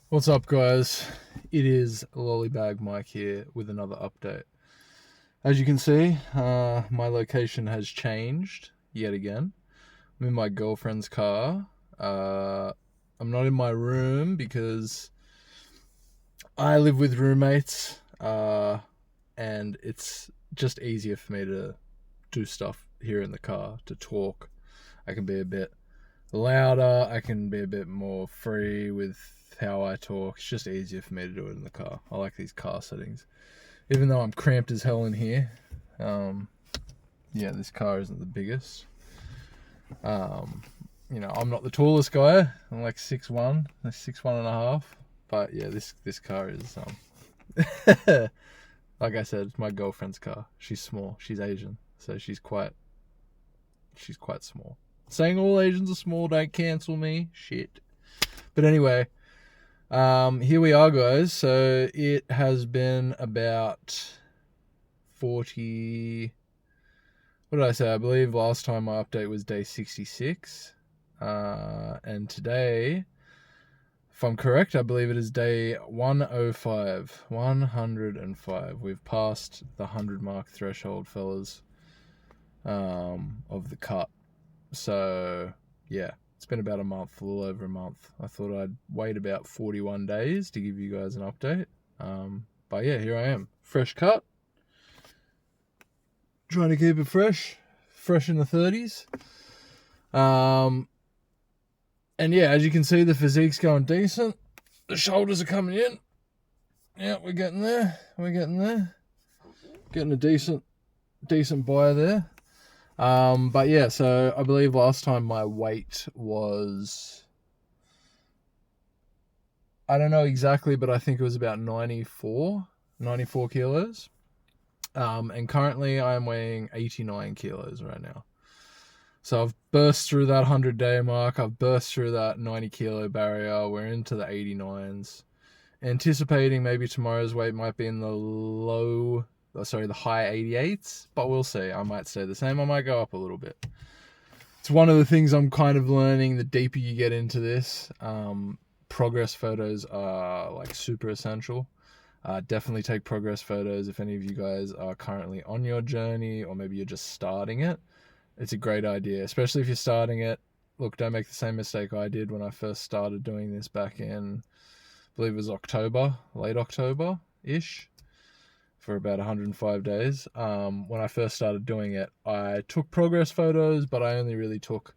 What's up, guys? It is Lollybag Mike here with another update. As you can see, my location has changed yet again. I'm in my girlfriend's car. I'm not in my room because I live with roommates, and it's just easier for me to do stuff here in the car, to talk. I can be a bit louder, I can be a bit more free with how I talk. It's just easier for me to do it in the car. I like these car settings. Even though I'm cramped as hell in here, um, yeah, this car isn't the biggest. Um, I'm not the tallest guy. I'm like 6'1", 6'1" and a half. But yeah, this car is like I said, it's my girlfriend's car. She's small. She's Asian, so she's quite small. Saying all Asians are small, don't cancel me. Shit. But anyway, here we are, guys. So it has been about 40. What did I say? I believe last time my update was day 66. And today, if I'm correct, I believe it is day 105. 105. We've passed the 100 mark threshold, fellas, of the cut. So, yeah, it's been about a month, a little over a month. I thought I'd wait about 41 days to give you guys an update. But yeah, here I am. Fresh cut. Trying to keep it fresh in the 30s. And yeah, as you can see, the physique's going decent. The shoulders are coming in. Yeah, we're getting there. Getting a decent buy there. But yeah, so I believe last time my weight was, I don't know exactly, but I think it was about 94 kilos. And currently I'm weighing 89 kilos right now. So I've burst through that 100-day mark. I've burst through that 90 kilo barrier. We're into the 89s. Anticipating maybe tomorrow's weight might be in the high 88s, but we'll see. I might stay the same. I might go up a little bit. It's one of the things I'm kind of learning the deeper you get into this. Progress photos are like super essential. Definitely take progress photos if any of you guys are currently on your journey or maybe you're just starting it. It's a great idea, especially if you're starting it. Look, don't make the same mistake I did when I first started doing this back in, I believe it was October, late October-ish, for about 105 days. When I first started doing it, I took progress photos, but I only really took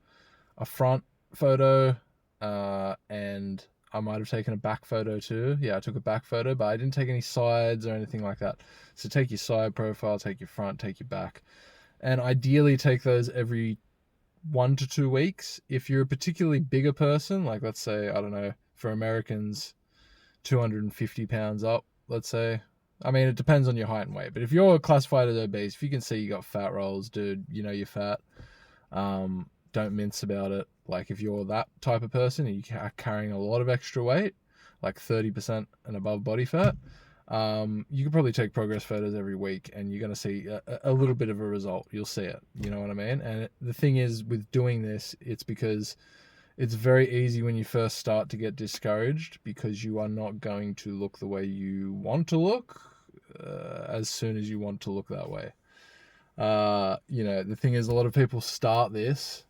a front photo, and I might have taken a back photo too. Yeah, I took a back photo, but I didn't take any sides or anything like that. So take your side profile, take your front, take your back, and ideally take those every 1 to 2 weeks. If you're a particularly bigger person, like let's say, I don't know, for Americans, 250 pounds up, let's say. I mean, it depends on your height and weight, but if you're classified as obese, if you can see you got fat rolls, dude, you know you're fat. Don't mince about it. Like if you're that type of person and you are carrying a lot of extra weight, like 30% and above body fat, you can probably take progress photos every week and you're going to see a little bit of a result. You'll see it. You know what I mean? And the thing is with doing this, it's because it's very easy when you first start to get discouraged because you are not going to look the way you want to look as soon as you want to look that way. The thing is, a lot of people start this,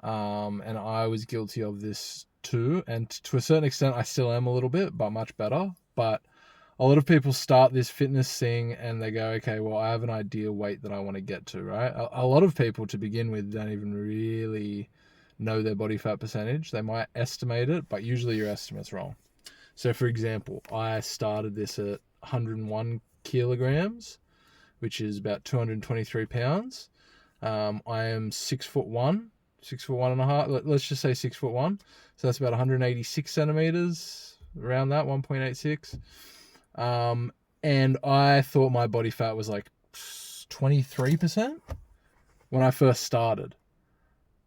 and I was guilty of this too. And to a certain extent, I still am a little bit, but much better. But a lot of people start this fitness thing and they go, okay, well, I have an ideal weight that I want to get to, right? A lot of people to begin with don't even really know their body fat percentage. They might estimate it, but usually your estimate's wrong. So, for example, I started this at 101 kilograms, which is about 223 pounds. I am 6'1", 6'1" and a half. Let's just say 6'1". So that's about 186 centimeters, around that, 1.86. And I thought my body fat was like 23% when I first started.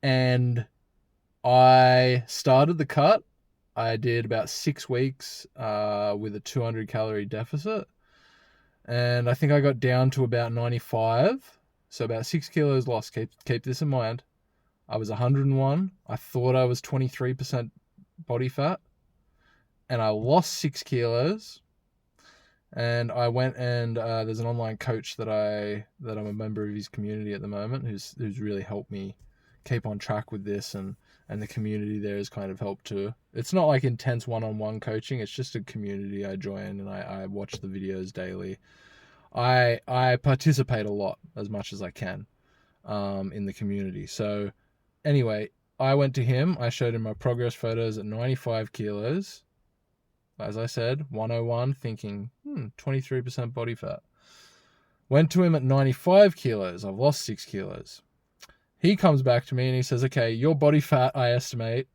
And I started the cut. I did about 6 weeks with a 200 calorie deficit. And I think I got down to about 95. So about 6 kilos lost. Keep this in mind. I was 101. I thought I was 23% body fat. and I lost 6 kilos. And I went and there's an online coach that I'm a member of his community at the moment who's really helped me keep on track with this, and the community there has kind of helped too. It's not like intense one-on-one coaching, it's just a community I join, and I watch the videos daily. I participate a lot, as much as I can, in the community. So anyway, I went to him, I showed him my progress photos at 95 kilos. As I said, 101, thinking, 23% body fat. Went to him at 95 kilos. I've lost 6 kilos. He comes back to me and he says, okay, your body fat, I estimate,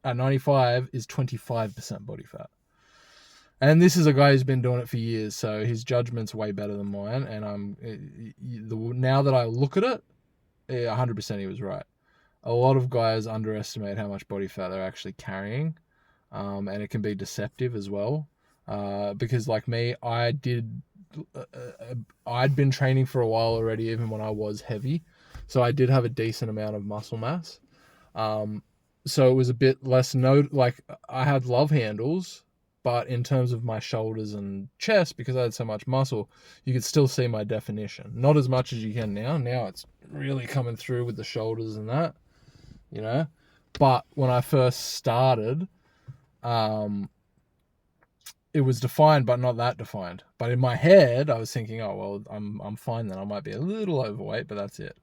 at 95 is 25% body fat. And this is a guy who's been doing it for years, so his judgment's way better than mine. And now that I look at it, 100% he was right. A lot of guys underestimate how much body fat they're actually carrying. And it can be deceptive as well, because like me, I'd been training for a while already, even when I was heavy, so I did have a decent amount of muscle mass. So it was a bit less like I had love handles, but in terms of my shoulders and chest, because I had so much muscle, you could still see my definition. Not as much as you can now. Now it's really coming through with the shoulders and that, But when I first started, it was defined, but not that defined. But in my head, I was thinking, oh well, I'm fine then. I might be a little overweight, but that's it.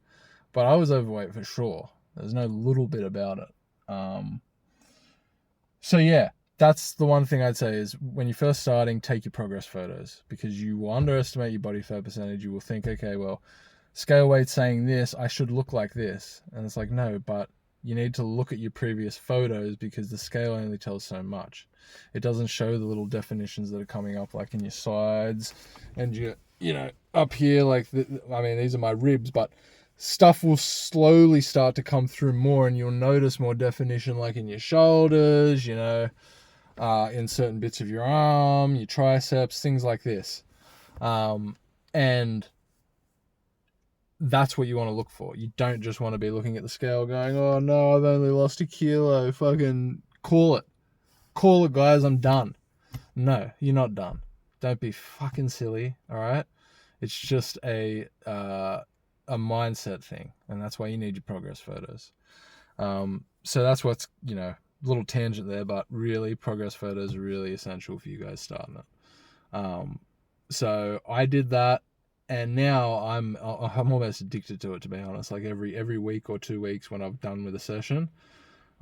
But I was overweight for sure. There's no little bit about it. So yeah, that's the one thing I'd say is when you're first starting, take your progress photos, because you will underestimate your body fat percentage. You will think, okay, well, scale weight's saying this, I should look like this, and it's like, no, but you need to look at your previous photos, because the scale only tells so much. It doesn't show the little definitions that are coming up, like in your sides and your, up here, like, these are my ribs, but stuff will slowly start to come through more, and you'll notice more definition, like in your shoulders, in certain bits of your arm, your triceps, things like this. And that's what you want to look for. You don't just want to be looking at the scale going, oh no, I've only lost a kilo. Fucking call it. Call it, guys. I'm done. No, you're not done. Don't be fucking silly. All right. It's just a mindset thing. And that's why you need your progress photos. So that's what's, little tangent there, but really progress photos are really essential for you guys starting it. So I did that. And now I'm almost addicted to it, to be honest. Like every week or 2 weeks when I've done with a session,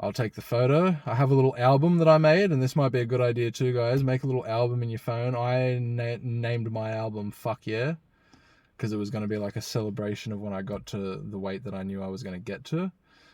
I'll take the photo. I have a little album that I made, and this might be a good idea too, guys. Make a little album in your phone. I named my album Fuck Yeah, because it was going to be like a celebration of when I got to the weight that I knew I was going to get to.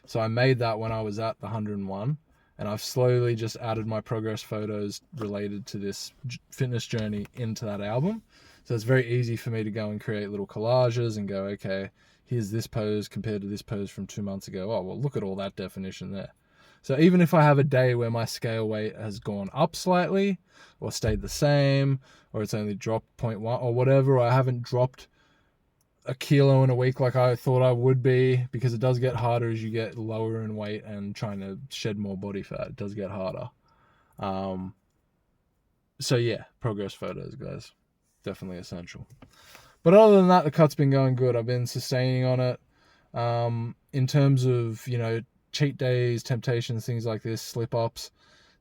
So I made that when I was at the 101, and I've slowly just added my progress photos related to this fitness journey into that album. So it's very easy for me to go and create little collages and go, okay, here's this pose compared to this pose from 2 months ago. Oh, well, look at all that definition there. So even if I have a day where my scale weight has gone up slightly or stayed the same, or it's only dropped 0.1 or whatever, or I haven't dropped a kilo in a week like I thought I would be, because it does get harder as you get lower in weight and trying to shed more body fat. It does get harder. So yeah, progress photos, guys. Definitely essential. But other than that, the cut's been going good. I've been sustaining on it. In terms of, cheat days, temptations, things like this, slip-ups.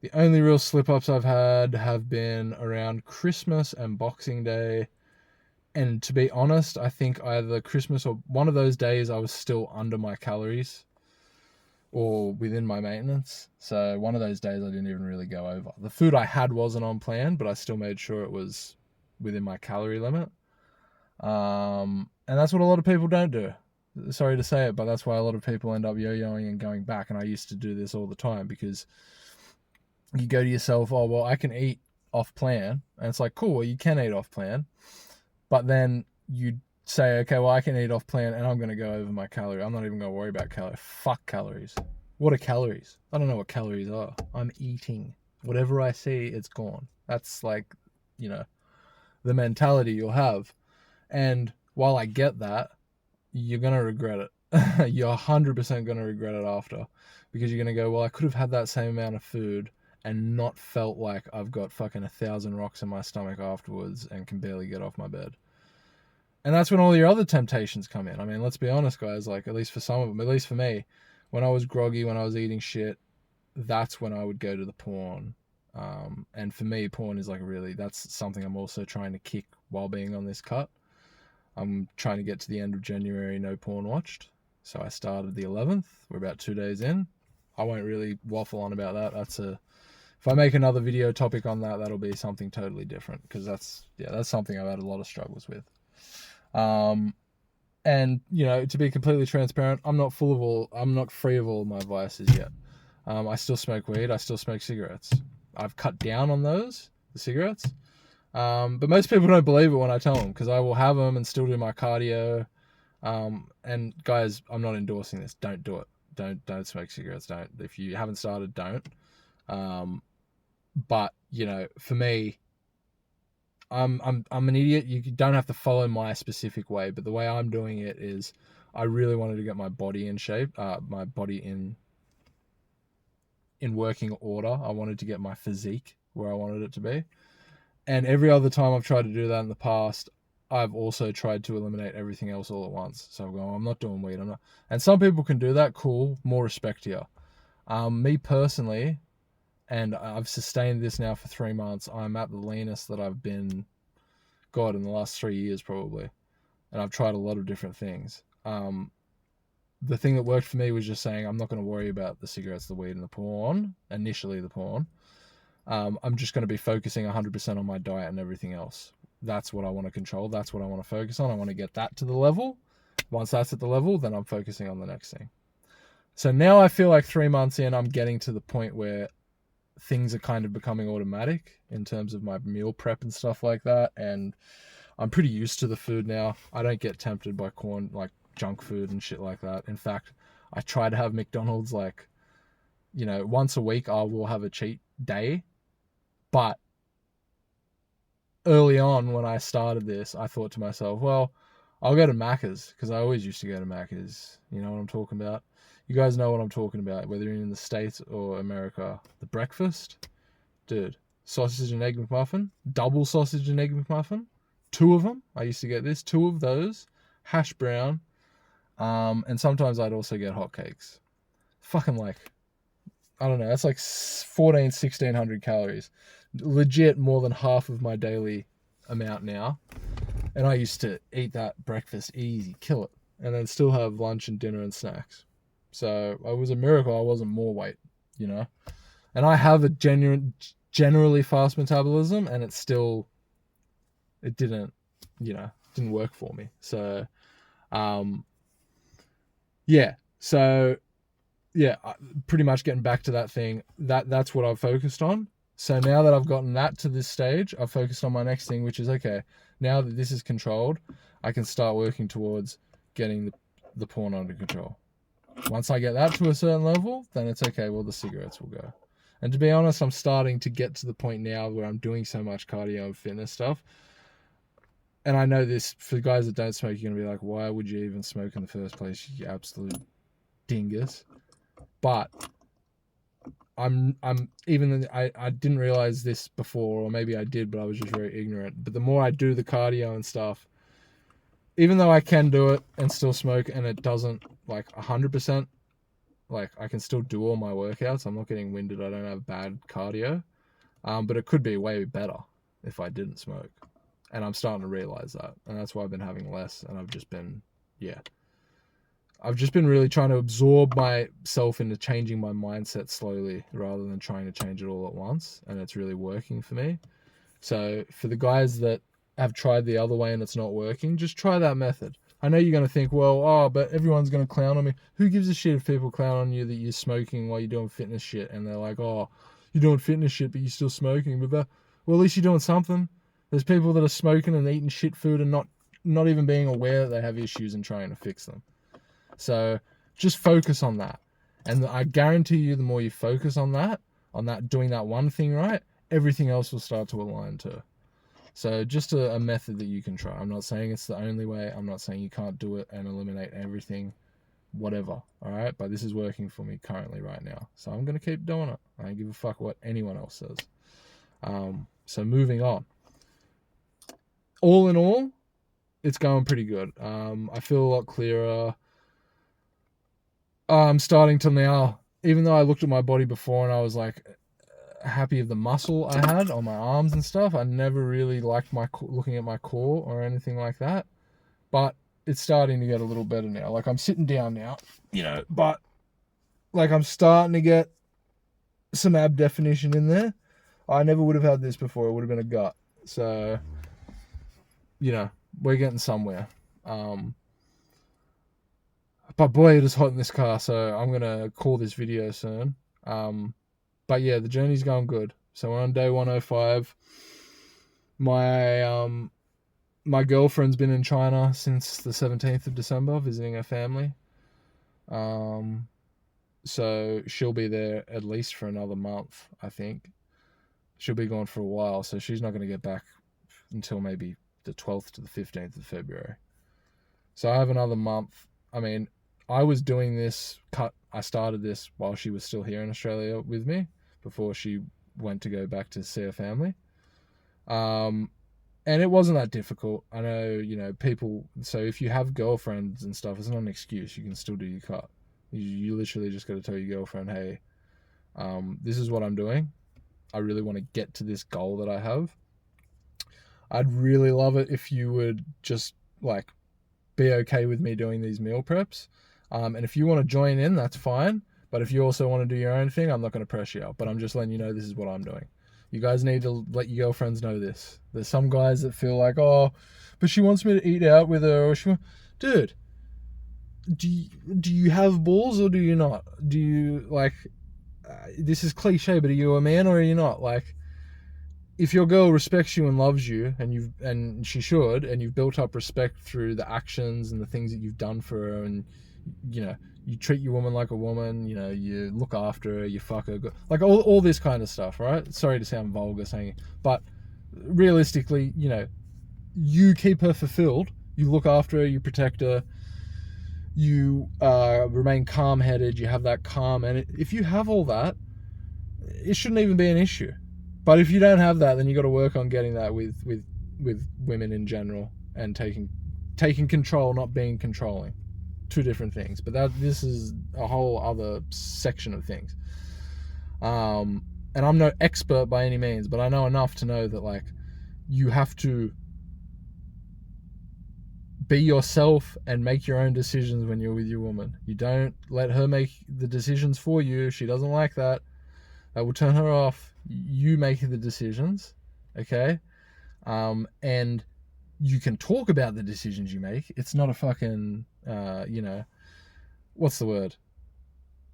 The only real slip-ups I've had have been around Christmas and Boxing Day. And to be honest, I think either Christmas or one of those days I was still under my calories or within my maintenance. So one of those days I didn't even really go over. The food I had wasn't on plan, but I still made sure it was within my calorie limit. And that's what a lot of people don't do. Sorry to say it, but that's why a lot of people end up yo-yoing and going back. And I used to do this all the time, because you go to yourself, oh, well, I can eat off plan. And it's like, cool, well, you can eat off plan. But then you say, okay, well, I can eat off plan and I'm going to go over my calorie. I'm not even going to worry about calories. Fuck calories. What are calories? I don't know what calories are. I'm eating. Whatever I see, it's gone. That's like, the mentality you'll have. And while I get that, you're going to regret it. You're 100% going to regret it after, because you're going to go, well, I could have had that same amount of food and not felt like I've got fucking 1,000 rocks in my stomach afterwards and can barely get off my bed. And that's when all your other temptations come in. I mean, let's be honest, guys, like, at least for some of them, at least for me, when I was groggy, when I was eating shit, that's when I would go to the porn. And for me, porn is like that's something I'm also trying to kick while being on this cut. I'm trying to get to the end of January, no porn watched. So I started the 11th. We're about 2 days in. I won't really waffle on about that. If I make another video topic on that, that'll be something totally different, because that's something I've had a lot of struggles with. And to be completely transparent, I'm not free of all my vices yet. I still smoke weed. I still smoke cigarettes. I've cut down on the cigarettes. But most people don't believe it when I tell them, because I will have them and still do my cardio. And guys, I'm not endorsing this. Don't do it. Don't smoke cigarettes. Don't. If you haven't started, don't. But for me, I'm an idiot. You don't have to follow my specific way, but the way I'm doing it is, I really wanted to get my body in shape, my body in working order. I wanted to get my physique where I wanted it to be. And every other time I've tried to do that in the past, I've also tried to eliminate everything else all at once. So I'm not doing weed. I'm not. And some people can do that. Cool. More respect here. Me personally, and I've sustained this now for 3 months, I'm at the leanest that I've been, God, in the last 3 years probably. And I've tried a lot of different things. The thing that worked for me was just saying, I'm not going to worry about the cigarettes, the weed, and the porn. Initially, the porn. I'm just going to be focusing 100% on my diet and everything else. That's what I want to control. That's what I want to focus on. I want to get that to the level. Once that's at the level, then I'm focusing on the next thing. So now I feel like 3 months in, I'm getting to the point where things are kind of becoming automatic in terms of my meal prep and stuff like that. And I'm pretty used to the food now. I don't get tempted by junk food and shit like that. In fact, I try to have McDonald's once a week. I will have a cheat day. But early on, when I started this, I thought to myself, well, I'll go to Macca's, because I always used to go to Macca's. You know what I'm talking about? You guys know what I'm talking about, whether you're in the States or America. The breakfast, dude, sausage and egg McMuffin, double sausage and egg McMuffin, 2 of them. I used to get 2 of those, hash brown, and sometimes I'd also get hotcakes. Fucking I don't know, that's 1,1600 calories. Legit more than half of my daily amount now. And I used to eat that breakfast easy, kill it, and then still have lunch and dinner and snacks. So it was a miracle I wasn't more weight, And I have a generally fast metabolism, and it didn't work for me. So, pretty much getting back to that thing, that's what I've focused on. So now that I've gotten that to this stage, I've focused on my next thing, which is, okay, now that this is controlled, I can start working towards getting the porn under control. Once I get that to a certain level, then it's okay, well, the cigarettes will go. And to be honest, I'm starting to get to the point now where I'm doing so much cardio and fitness stuff. And I know this, for guys that don't smoke, you're going to be like, why would you even smoke in the first place, you absolute dingus? But I didn't realize this before, or maybe I did, but I was just very ignorant. But the more I do the cardio and stuff, even though I can do it and still smoke, and it doesn't 100%, I can still do all my workouts. I'm not getting winded. I don't have bad cardio. But it could be way better if I didn't smoke. And I'm starting to realize that. And that's why I've been having less. And I've just been really trying to absorb myself into changing my mindset slowly, rather than trying to change it all at once. And it's really working for me. So for the guys that have tried the other way and it's not working, just try that method. I know you're going to think, well, but everyone's going to clown on me. Who gives a shit if people clown on you that you're smoking while you're doing fitness shit? And they're like, oh, you're doing fitness shit, but you're still smoking. Well, at least you're doing something. There's people that are smoking and eating shit food and not even being aware that they have issues and trying to fix them. So just focus on that. And I guarantee you, the more you focus on that, doing that one thing right, everything else will start to align too. So just a method that you can try. I'm not saying it's the only way. I'm not saying you can't do it and eliminate everything. whatever. All right. But this is working for me currently right now. So I'm going to keep doing it. I don't give a fuck what anyone else says. So moving on. All in all, it's going pretty good. I feel a lot clearer. I'm starting to now, even though I looked at my body before and I was like happy of the muscle I had on my arms and stuff, I never really liked looking at my core or anything like that. But it's starting to get a little better now. Like I'm sitting down now, but like I'm starting to get some ab definition in there. I never would have had this before. It would have been a gut. So, we're getting somewhere. But boy, it is hot in this car, so I'm going to call this video soon. But yeah, the journey's going good. So we're on day 105. My girlfriend's been in China since the 17th of December visiting her family. So she'll be there at least for another month, I think. She'll be gone for a while, so she's not going to get back until maybe the 12th to the 15th of February. So I have another month. I mean, I was doing this cut. I started this while she was still here in Australia with me before she went to go back to see her family. And it wasn't that difficult. I know, people. So if you have girlfriends and stuff, it's not an excuse. You can still do your cut. You literally just got to tell your girlfriend, hey, this is what I'm doing. I really want to get to this goal that I have. I'd really love it if you would just like be okay with me doing these meal preps. And if you want to join in, that's fine. But if you also want to do your own thing, I'm not going to press you out. But I'm just letting you know this is what I'm doing. You guys need to let your girlfriends know this. There's some guys that feel like, oh, but she wants me to eat out with her. Dude, do you have balls or do you not? Do you, like, this is cliche, but are you a man or are you not? Like, if your girl respects you and loves you, and she should, and you've built up respect through the actions and the things that you've done for her, and you treat your woman like a woman, you look after her, you fuck her, like all this kind of stuff, right? Sorry to sound vulgar saying it, but realistically, you keep her fulfilled, you look after her, you protect her, you remain calm-headed, you have that calm, and if you have all that, it shouldn't even be an issue. But if you don't have that, then you got to work on getting that with women in general, and taking control, not being controlling. Two different things. But this is a whole other section of things. And I'm no expert by any means, but I know enough to know that like you have to be yourself and make your own decisions when you're with your woman. You don't let her make the decisions for you. She doesn't like that. That will turn her off. You make the decisions, okay? And you can talk about the decisions you make. It's not a fucking, what's the word?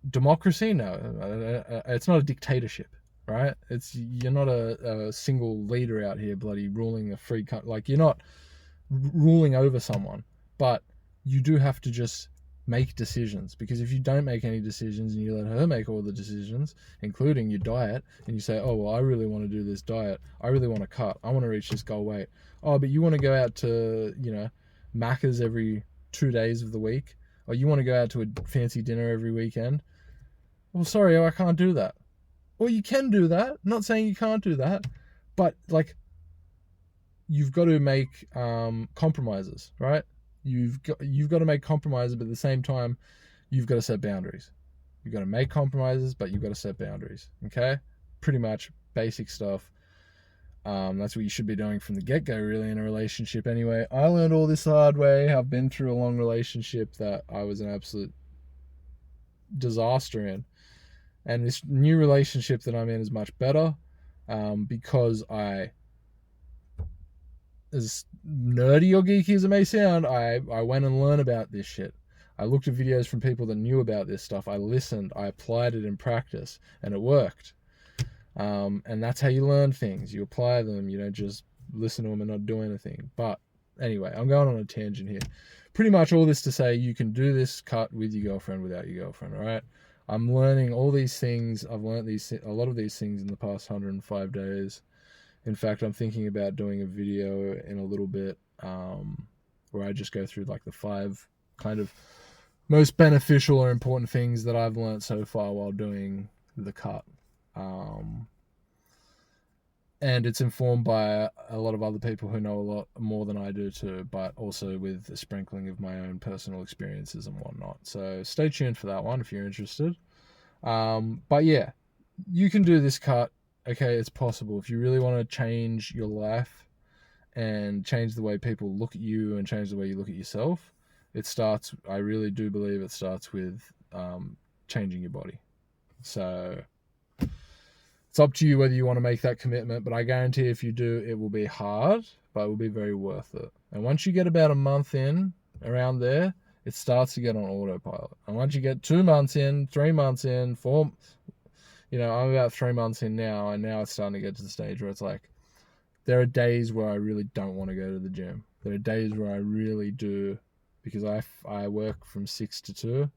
Democracy? No, it's not a dictatorship, right? You're not a single leader out here, bloody ruling a free country. Like, you're not ruling over someone, but you do have to just make decisions, because if you don't make any decisions and you let her make all the decisions, including your diet, and you say, oh, well, I really want to do this diet, I really want to cut, I want to reach this goal weight, oh, but you want to go out to, Macca's every 2 days of the week, or you want to go out to a fancy dinner every weekend, well, sorry, I can't do that. Or you can do that, I'm not saying you can't do that, but like, you've got to make compromises, right? You've got to make compromises, but at the same time, you've got to set boundaries. You've got to make compromises, but you've got to set boundaries. Okay, pretty much basic stuff. That's what you should be doing from the get-go, really, in a relationship. Anyway, I learned all this the hard way. I've been through a long relationship that I was an absolute disaster in, and this new relationship that I'm in is much better, because as nerdy or geeky as it may sound, I went and learned about this shit. I looked at videos from people that knew about this stuff. I listened, I applied it in practice, and it worked. And that's how you learn things. You apply them. You don't just listen to them and not do anything. But anyway, I'm going on a tangent here. Pretty much all this to say, you can do this cut with your girlfriend, without your girlfriend, all right? I'm learning all these things. I've learned a lot of these things in the past 105 days. In fact, I'm thinking about doing a video in a little bit, where I just go through like the 5 kind of most beneficial or important things that I've learned so far while doing the cut. Um, and it's informed by a lot of other people who know a lot more than I do too, but also with a sprinkling of my own personal experiences and whatnot. So stay tuned for that one if you're interested. But yeah, you can do this cut. Okay, it's possible. If you really want to change your life and change the way people look at you and change the way you look at yourself, it starts, I really do believe it starts with changing your body. So it's up to you whether you want to make that commitment, but I guarantee if you do, it will be hard, but it will be very worth it. And once you get about a month in, around there, it starts to get on autopilot. And once you get 2 months in, 3 months in, 4, I'm about 3 months in now, and now it's starting to get to the stage where it's like, there are days where I really don't want to go to the gym. There are days where I really do, because I work from 6 to 2,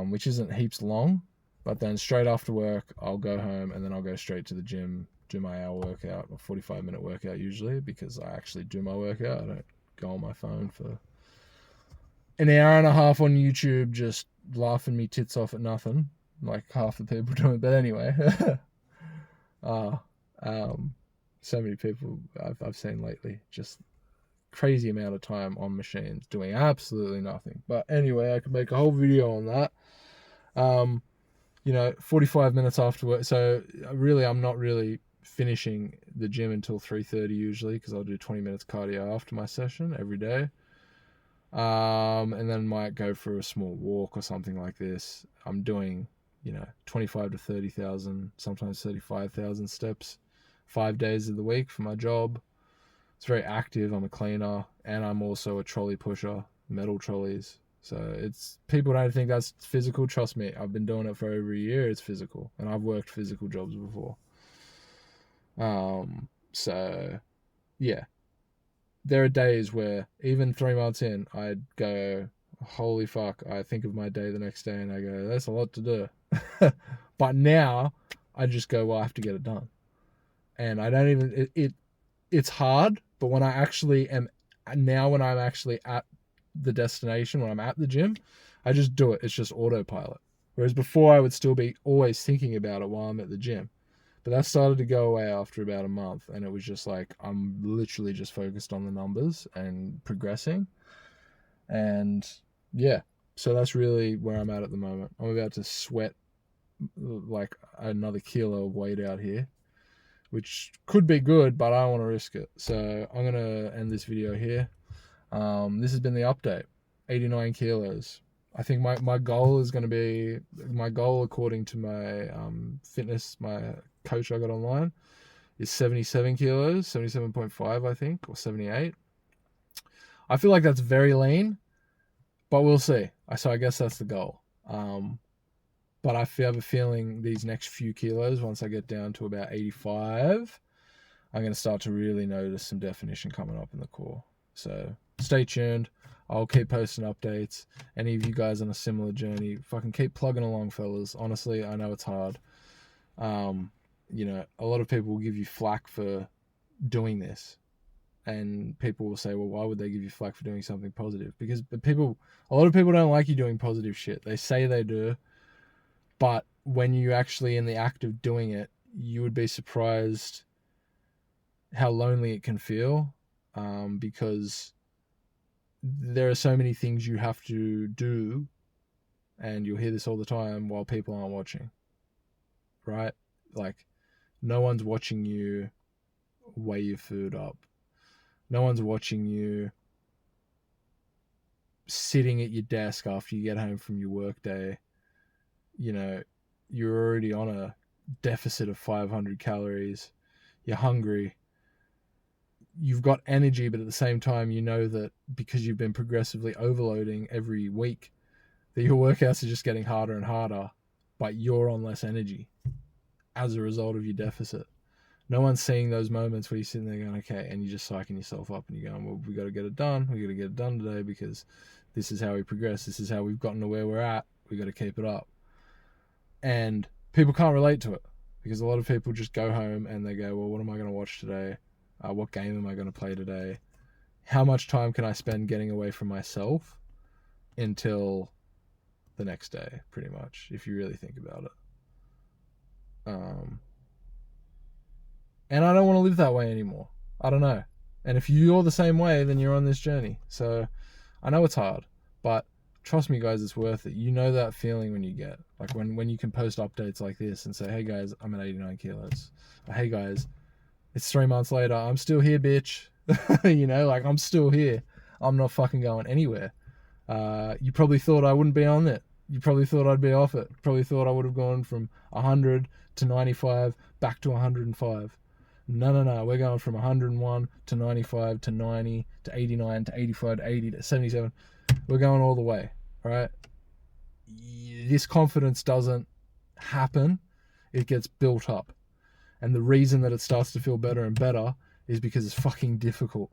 which isn't heaps long. But then straight after work, I'll go home and then I'll go straight to the gym, do my hour workout, a 45-minute workout usually, because I actually do my workout. I don't go on my phone for an hour and a half on YouTube just laughing me tits off at nothing, like half the people doing. But anyway, so many people I've seen lately, just crazy amount of time on machines doing absolutely nothing. But anyway, I could make a whole video on that. 45 minutes after work. So really, I'm not really finishing the gym until 3:30 usually, because I'll do 20 minutes cardio after my session every day. And then might go for a small walk or something like this. I'm doing, 25 to 30,000, sometimes 35,000 steps 5 days of the week for my job. It's very active. I'm a cleaner and I'm also a trolley pusher, metal trolleys. So it's, people don't think that's physical. Trust me, I've been doing it for over a year. It's physical, and I've worked physical jobs before. So yeah, there are days where even 3 months in, I'd go, holy fuck, I think of my day the next day and I go, that's a lot to do. But now I just go, well, I have to get it done. And I don't even, it's hard, but when I actually am, now when I'm actually at the destination, when I'm at the gym, I just do it. It's just autopilot. Whereas before I would still be always thinking about it while I'm at the gym. But that started to go away after about a month, and it was just like I'm literally just focused on the numbers and progressing. And yeah, so that's really where I'm at the moment. I'm about to sweat like another kilo of weight out here, which could be good, but I don't want to risk it. So I'm going to end this video here. This has been the update, 89 kilos. I think my goal is going to be, my goal according to my fitness, my coach I got online, is 77 kilos, 77.5 I think, or 78. I feel like that's very lean, but we'll see. So I guess that's the goal. But I have a feeling these next few kilos, once I get down to about 85, I'm going to start to really notice some definition coming up in the core. So stay tuned. I'll keep posting updates. Any of you guys on a similar journey, fucking keep plugging along, fellas. Honestly, I know it's hard. A lot of people will give you flack for doing this. And people will say, well, why would they give you flack for doing something positive? Because a lot of people don't like you doing positive shit. They say they do, but when you actually in the act of doing it, you would be surprised how lonely it can feel, because there are so many things you have to do, and you'll hear this all the time, while people aren't watching, right? Like, no one's watching you weigh your food up. No one's watching you sitting at your desk after you get home from your work day. You're already on a deficit of 500 calories. You're hungry. You've got energy, but at the same time, you know that because you've been progressively overloading every week, that your workouts are just getting harder and harder, but you're on less energy as a result of your deficit. No one's seeing those moments where you're sitting there going, okay, and you're just psyching yourself up and you're going, well, we got to get it done. We got to get it done today because this is how we progress. This is how we've gotten to where we're at. We got to keep it up. And people can't relate to it because a lot of people just go home and they go, well, what am I going to watch today? What game am I going to play today? How much time can I spend getting away from myself until the next day, pretty much, if you really think about it. And I don't want to live that way anymore. I don't know. And if you're the same way, then you're on this journey. So I know it's hard, but trust me, guys, it's worth it. You know that feeling when you get, like when you can post updates like this and say, hey guys, I'm at 89 kilos. Or, hey guys, it's 3 months later. I'm still here, bitch. You know, like I'm still here. I'm not fucking going anywhere. You probably thought I wouldn't be on it. You probably thought I'd be off it. Probably thought I would have gone from 100 to 95 back to 105. No. We're going from 101 to 95 to 90 to 89 to 85 to 80 to 77. We're going all the way, right? This confidence doesn't happen. It gets built up. And the reason that it starts to feel better and better is because it's fucking difficult.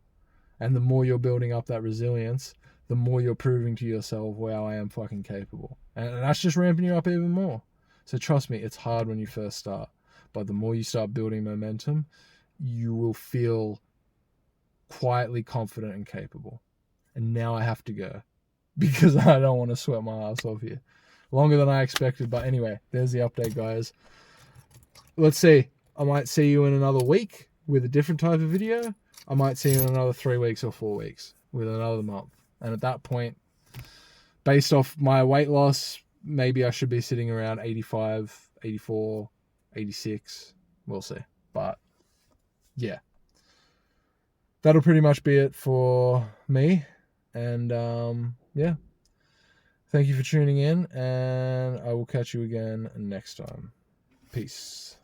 And the more you're building up that resilience, the more you're proving to yourself, wow, I am fucking capable. And that's just ramping you up even more. So trust me, it's hard when you first start. But the more you start building momentum, you will feel quietly confident and capable. And now I have to go because I don't want to sweat my ass off here. Longer than I expected. But anyway, there's the update, guys. Let's see. I might see you in another week with a different type of video. I might see you in another 3 weeks or 4 weeks with another month. And at that point, based off my weight loss, maybe I should be sitting around 85, 84, 86. We'll see. But yeah, that'll pretty much be it for me. And yeah, thank you for tuning in, and I will catch you again next time. Peace.